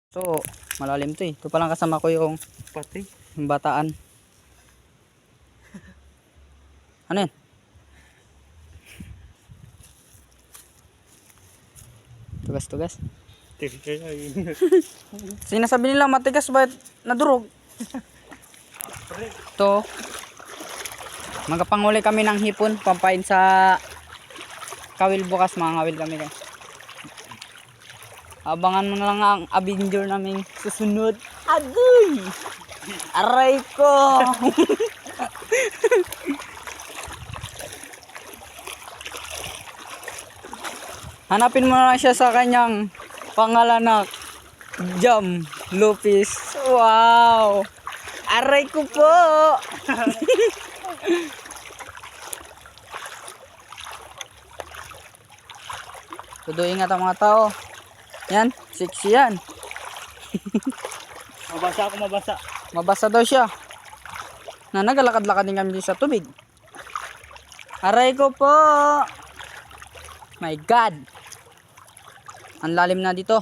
So, malalim to eh. Ito palang kasama ko yung Pati. bataan. Ano yan? Tugas-tugas. Sinasabi nila matigas ba nadurog? Ito. Magpanguli kami ng hipon. Pampain sa kawil bukas. Mga kawil kami guys. Abangan mo na lang ang Avenger naming susunod. Agoy! Aray ko! Hanapin mo na lang siya sa kanyang pangalan na Jam Lupis. Wow! Aray ko po! Todo ingat ang mga tao. Yan, sexy yan. Mabasa ako, mabasa. Mabasa daw siya. Na nagalakad-lakad din kami sa tubig. Aray ko po! My God! Ang lalim na dito.